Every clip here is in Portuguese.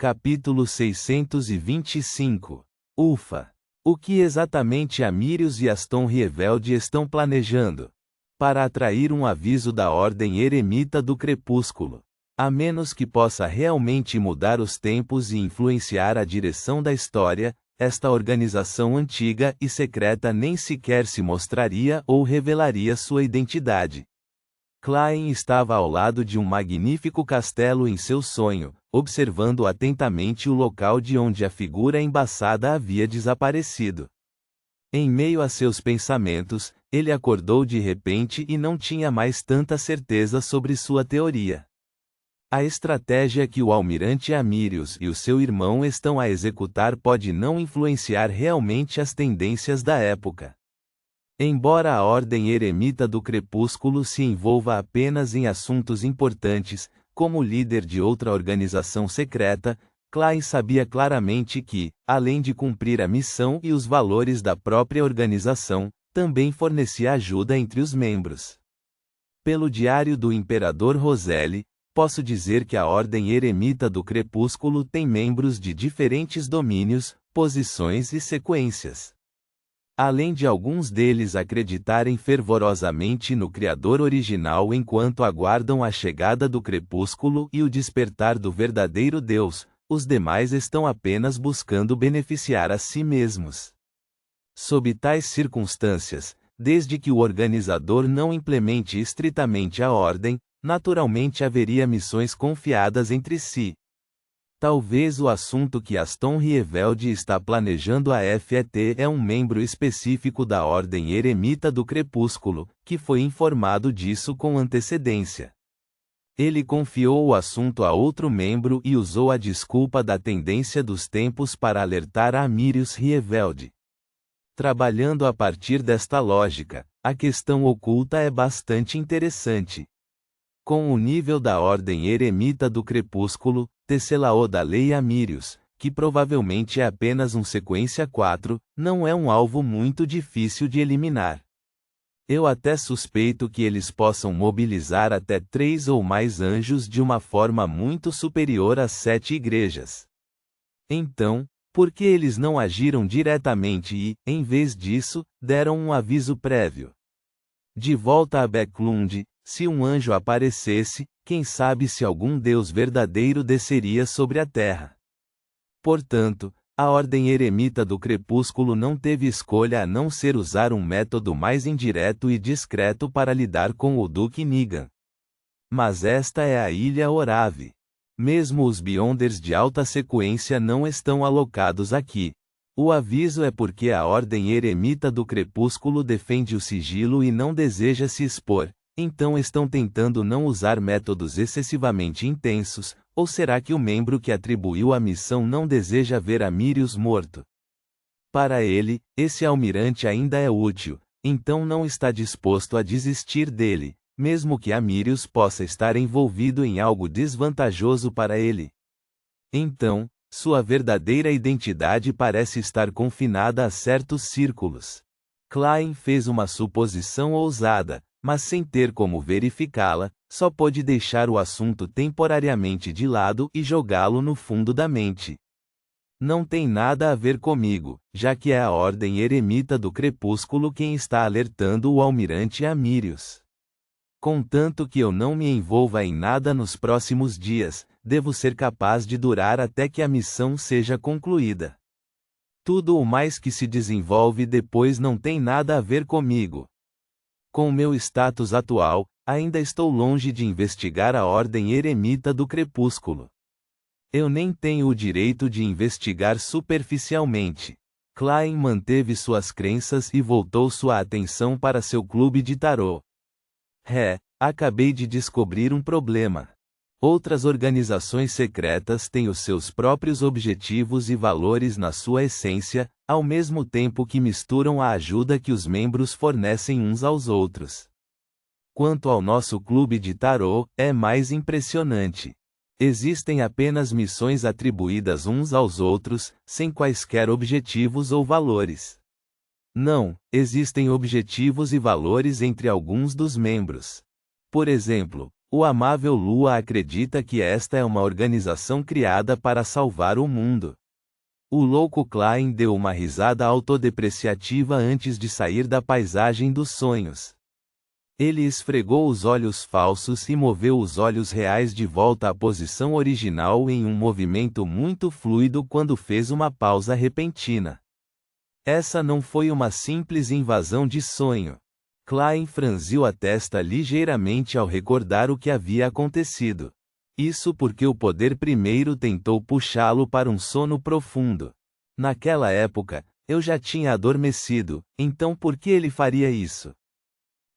Capítulo 625. Ufa! O que exatamente Amírios e Aston Rievelde estão planejando? Para atrair um aviso da Ordem Eremita do Crepúsculo. A menos que possa realmente mudar os tempos e influenciar a direção da história, esta organização antiga e secreta nem sequer se mostraria ou revelaria sua identidade. Klein estava ao lado de um magnífico castelo em seu sonho, observando atentamente o local de onde a figura embaçada havia desaparecido. Em meio a seus pensamentos, ele acordou de repente e não tinha mais tanta certeza sobre sua teoria. A estratégia que o almirante Amírios e o seu irmão estão a executar pode não influenciar realmente as tendências da época. Embora a Ordem Eremita do Crepúsculo se envolva apenas em assuntos importantes, como líder de outra organização secreta, Klein sabia claramente que, além de cumprir a missão e os valores da própria organização, também fornecia ajuda entre os membros. Pelo Diário do Imperador Roselli, posso dizer que a Ordem Eremita do Crepúsculo tem membros de diferentes domínios, posições e sequências. Além de alguns deles acreditarem fervorosamente no Criador original enquanto aguardam a chegada do crepúsculo e o despertar do verdadeiro Deus, os demais estão apenas buscando beneficiar a si mesmos. Sob tais circunstâncias, desde que o organizador não implemente estritamente a ordem, naturalmente haveria missões confiadas entre si. Talvez o assunto que Aston Rievelde está planejando a FET é um membro específico da Ordem Eremita do Crepúsculo, que foi informado disso com antecedência. Ele confiou o assunto a outro membro e usou a desculpa da tendência dos tempos para alertar a Amírios Rievelde. Trabalhando a partir desta lógica, a questão oculta é bastante interessante. Com o nível da Ordem Eremita do Crepúsculo, Tesselaô da Lei Amírios, que provavelmente é apenas um sequência 4, não é um alvo muito difícil de eliminar. Eu até suspeito que eles possam mobilizar até 3 ou mais anjos de uma forma muito superior às 7 igrejas. Então, por que eles não agiram diretamente e, em vez disso, deram um aviso prévio? De volta a Becklund, se um anjo aparecesse, quem sabe se algum Deus verdadeiro desceria sobre a terra. Portanto, a Ordem Eremita do Crepúsculo não teve escolha a não ser usar um método mais indireto e discreto para lidar com o Duque Negan. Mas esta é a Ilha Orave. Mesmo os Beyonders de alta sequência não estão alocados aqui. O aviso é porque a Ordem Eremita do Crepúsculo defende o sigilo e não deseja se expor. Então estão tentando não usar métodos excessivamente intensos, ou será que o membro que atribuiu a missão não deseja ver Amírios morto? Para ele, esse almirante ainda é útil, então não está disposto a desistir dele, mesmo que Amírios possa estar envolvido em algo desvantajoso para ele. Então, sua verdadeira identidade parece estar confinada a certos círculos. Klein fez uma suposição ousada, mas sem ter como verificá-la, só pôde deixar o assunto temporariamente de lado e jogá-lo no fundo da mente. Não tem nada a ver comigo, já que é a Ordem Eremita do Crepúsculo quem está alertando o almirante Amírios. Contanto que eu não me envolva em nada nos próximos dias, devo ser capaz de durar até que a missão seja concluída. Tudo o mais que se desenvolve depois não tem nada a ver comigo. Com meu status atual, ainda estou longe de investigar a Ordem Eremita do Crepúsculo. Eu nem tenho o direito de investigar superficialmente. Klein manteve suas crenças e voltou sua atenção para seu clube de tarô. Acabei de descobrir um problema. Outras organizações secretas têm os seus próprios objetivos e valores na sua essência, ao mesmo tempo que misturam a ajuda que os membros fornecem uns aos outros. Quanto ao nosso clube de tarô, é mais impressionante. Existem apenas missões atribuídas uns aos outros, sem quaisquer objetivos ou valores. Não, existem objetivos e valores entre alguns dos membros. Por exemplo, O amável Lua acredita que esta é uma organização criada para salvar o mundo. O louco Klein deu uma risada autodepreciativa antes de sair da paisagem dos sonhos. Ele esfregou os olhos falsos e moveu os olhos reais de volta à posição original em um movimento muito fluido quando fez uma pausa repentina. Essa não foi uma simples invasão de sonho. Klein franziu a testa ligeiramente ao recordar o que havia acontecido. Isso porque o poder primeiro tentou puxá-lo para um sono profundo. Naquela época, eu já tinha adormecido, então por que ele faria isso?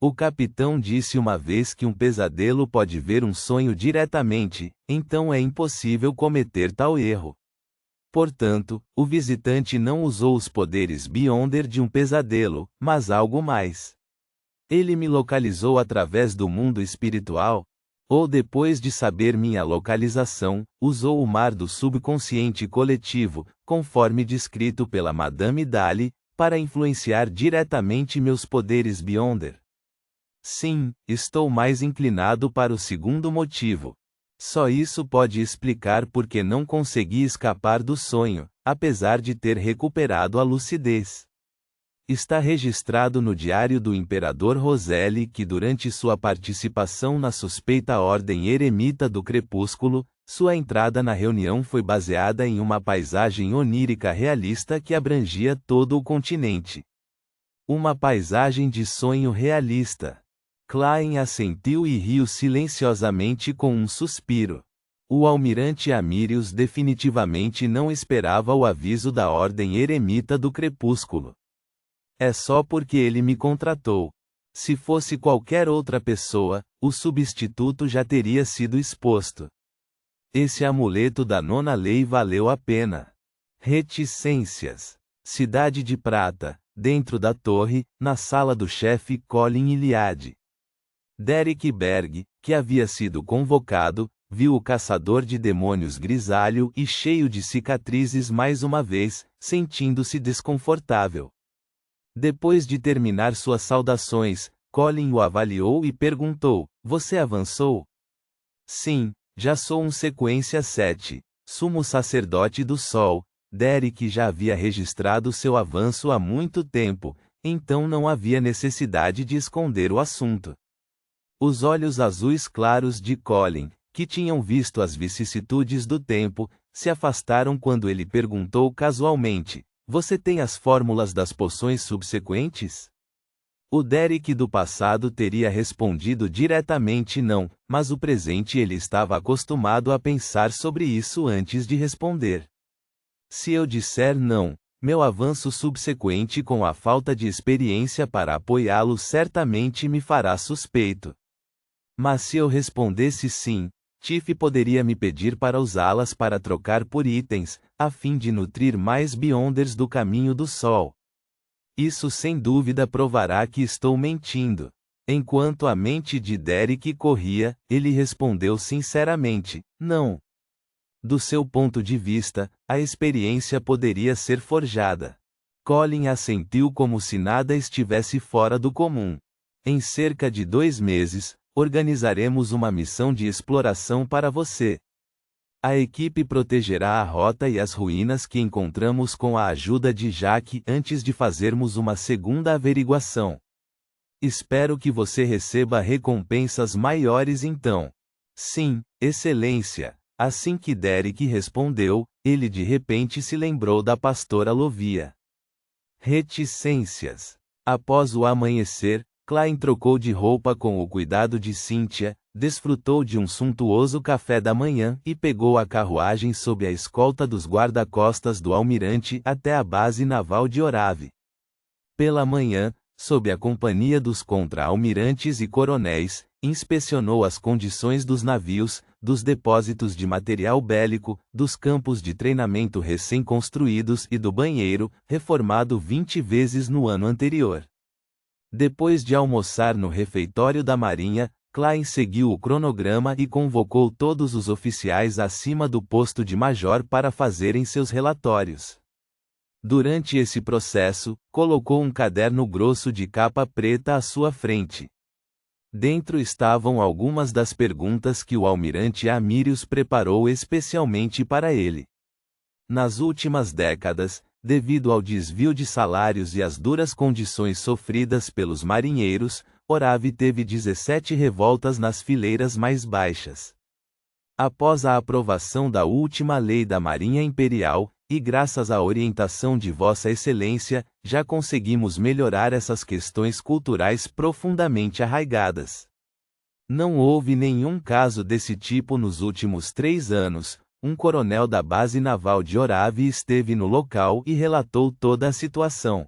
O capitão disse uma vez que um pesadelo pode ver um sonho diretamente, então é impossível cometer tal erro. Portanto, o visitante não usou os poderes Beyonder de um pesadelo, mas algo mais. Ele me localizou através do mundo espiritual, ou depois de saber minha localização, usou o mar do subconsciente coletivo, conforme descrito pela Madame Dali, para influenciar diretamente meus poderes Beyonder. Sim, estou mais inclinado para o segundo motivo. Só isso pode explicar por que não consegui escapar do sonho, apesar de ter recuperado a lucidez. Está registrado no Diário do Imperador Roselle que durante sua participação na suspeita Ordem Eremita do Crepúsculo, sua entrada na reunião foi baseada em uma paisagem onírica realista que abrangia todo o continente. Uma paisagem de sonho realista. Klein assentiu e riu silenciosamente com um suspiro. O almirante Amirius definitivamente não esperava o aviso da Ordem Eremita do Crepúsculo. É só porque ele me contratou. Se fosse qualquer outra pessoa, o substituto já teria sido exposto. Esse amuleto da nona lei valeu a pena. Reticências. Cidade de Prata, dentro da torre, na sala do chefe Colin Iliad. Derek Berg, que havia sido convocado, viu o caçador de demônios grisalho e cheio de cicatrizes mais uma vez, sentindo-se desconfortável. Depois de terminar suas saudações, Colin o avaliou e perguntou: "Você avançou?" "Sim, já sou um sequência 7, sumo sacerdote do Sol." Derek já havia registrado seu avanço há muito tempo, então não havia necessidade de esconder o assunto. Os olhos azuis claros de Colin, que tinham visto as vicissitudes do tempo, se afastaram quando ele perguntou casualmente: "Você tem as fórmulas das poções subsequentes?" O Derek do passado teria respondido diretamente não, mas o presente ele estava acostumado a pensar sobre isso antes de responder. Se eu disser não, meu avanço subsequente com a falta de experiência para apoiá-lo certamente me fará suspeito. Mas se eu respondesse sim, Tiff poderia me pedir para usá-las para trocar por itens, a fim de nutrir mais Beyonders do caminho do sol. Isso sem dúvida provará que estou mentindo. Enquanto a mente de Derek corria, ele respondeu sinceramente: não. Do seu ponto de vista, a experiência poderia ser forjada. Colin assentiu como se nada estivesse fora do comum. Em cerca de 2 meses, organizaremos uma missão de exploração para você. A equipe protegerá a rota e as ruínas que encontramos com a ajuda de Jack antes de fazermos uma segunda averiguação. Espero que você receba recompensas maiores então. Sim, Excelência. Assim que Derek respondeu, ele de repente se lembrou da pastora Lovia. Reticências. Após o amanhecer, Klein trocou de roupa com o cuidado de Cynthia, desfrutou de um suntuoso café da manhã e pegou a carruagem sob a escolta dos guarda-costas do almirante até a base naval de Orave. Pela manhã, sob a companhia dos contra-almirantes e coronéis, inspecionou as condições dos navios, dos depósitos de material bélico, dos campos de treinamento recém-construídos e do banheiro, reformado 20 vezes no ano anterior. Depois de almoçar no refeitório da Marinha, Klein seguiu o cronograma e convocou todos os oficiais acima do posto de major para fazerem seus relatórios. Durante esse processo, colocou um caderno grosso de capa preta à sua frente. Dentro estavam algumas das perguntas que o almirante Amírios preparou especialmente para ele. Nas últimas décadas, devido ao desvio de salários e às duras condições sofridas pelos marinheiros, Orave teve 17 revoltas nas fileiras mais baixas. Após a aprovação da última lei da Marinha Imperial, e graças à orientação de Vossa Excelência, já conseguimos melhorar essas questões culturais profundamente arraigadas. Não houve nenhum caso desse tipo nos últimos 3 anos. Um coronel da base naval de Orave esteve no local e relatou toda a situação.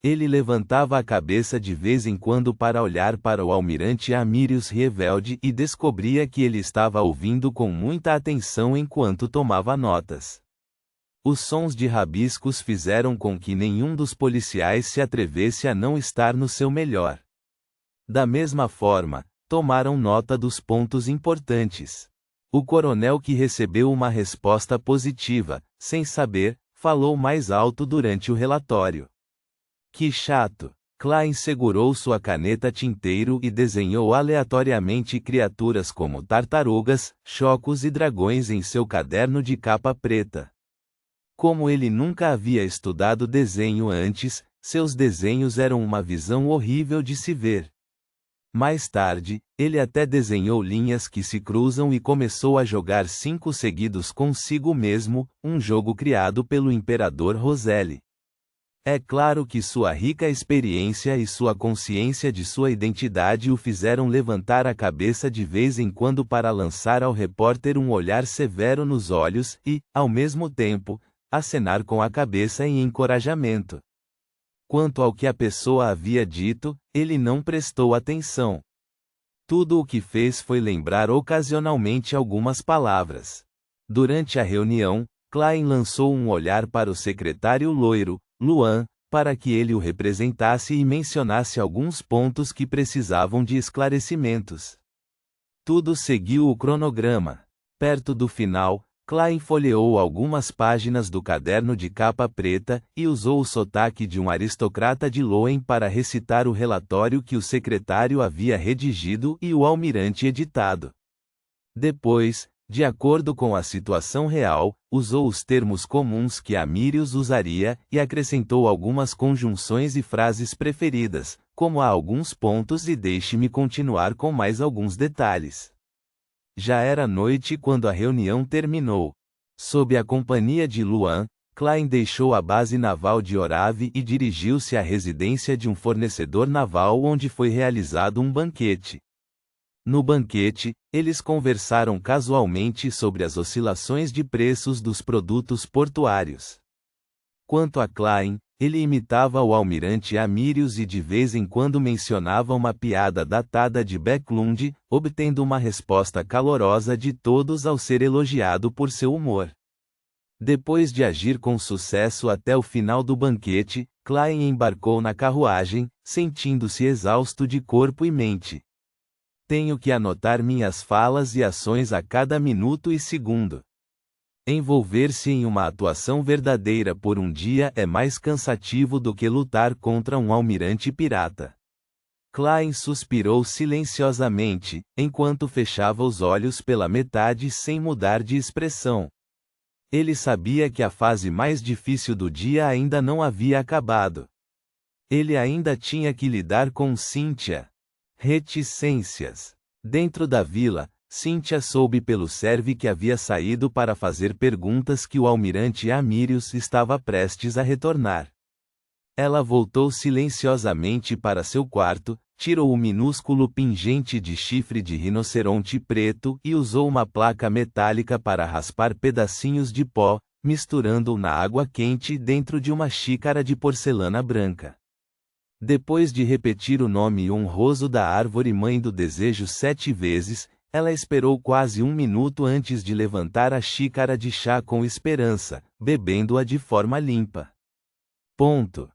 Ele levantava a cabeça de vez em quando para olhar para o almirante Amírios Rievelde e descobria que ele estava ouvindo com muita atenção enquanto tomava notas. Os sons de rabiscos fizeram com que nenhum dos policiais se atrevesse a não estar no seu melhor. Da mesma forma, tomaram nota dos pontos importantes. O coronel, que recebeu uma resposta positiva, sem saber, falou mais alto durante o relatório. Que chato! Klein segurou sua caneta tinteiro e desenhou aleatoriamente criaturas como tartarugas, chocos e dragões em seu caderno de capa preta. Como ele nunca havia estudado desenho antes, seus desenhos eram uma visão horrível de se ver. Mais tarde, ele até desenhou linhas que se cruzam e começou a jogar 5 seguidos consigo mesmo, um jogo criado pelo imperador Roselle. É claro que sua rica experiência e sua consciência de sua identidade o fizeram levantar a cabeça de vez em quando para lançar ao repórter um olhar severo nos olhos e, ao mesmo tempo, acenar com a cabeça em encorajamento. Quanto ao que a pessoa havia dito, ele não prestou atenção. Tudo o que fez foi lembrar ocasionalmente algumas palavras. Durante a reunião, Klein lançou um olhar para o secretário loiro, Luan, para que ele o representasse e mencionasse alguns pontos que precisavam de esclarecimentos. Tudo seguiu o cronograma. Perto do final, Klein folheou algumas páginas do caderno de capa preta e usou o sotaque de um aristocrata de Loen para recitar o relatório que o secretário havia redigido e o almirante editado. Depois, de acordo com a situação real, usou os termos comuns que Amírios usaria e acrescentou algumas conjunções e frases preferidas, como há alguns pontos e deixe-me continuar com mais alguns detalhes. Já era noite quando a reunião terminou. Sob a companhia de Luan, Klein deixou a base naval de Orave e dirigiu-se à residência de um fornecedor naval onde foi realizado um banquete. No banquete, eles conversaram casualmente sobre as oscilações de preços dos produtos portuários. Quanto a Klein, ele imitava o almirante Amírios e de vez em quando mencionava uma piada datada de Backlund, obtendo uma resposta calorosa de todos ao ser elogiado por seu humor. Depois de agir com sucesso até o final do banquete, Klein embarcou na carruagem, sentindo-se exausto de corpo e mente. Tenho que anotar minhas falas e ações a cada minuto e segundo. Envolver-se em uma atuação verdadeira por um dia é mais cansativo do que lutar contra um almirante pirata. Klein suspirou silenciosamente, enquanto fechava os olhos pela metade sem mudar de expressão. Ele sabia que a fase mais difícil do dia ainda não havia acabado. Ele ainda tinha que lidar com Cynthia. Reticências. Dentro da vila, Cynthia soube pelo serve que havia saído para fazer perguntas que o almirante Amírios estava prestes a retornar. Ela voltou silenciosamente para seu quarto, tirou o minúsculo pingente de chifre de rinoceronte preto e usou uma placa metálica para raspar pedacinhos de pó, misturando-o na água quente dentro de uma xícara de porcelana branca. Depois de repetir o nome honroso da árvore mãe do desejo 7 vezes, ela esperou quase 1 minuto antes de levantar a xícara de chá com esperança, bebendo-a de forma limpa. Ponto.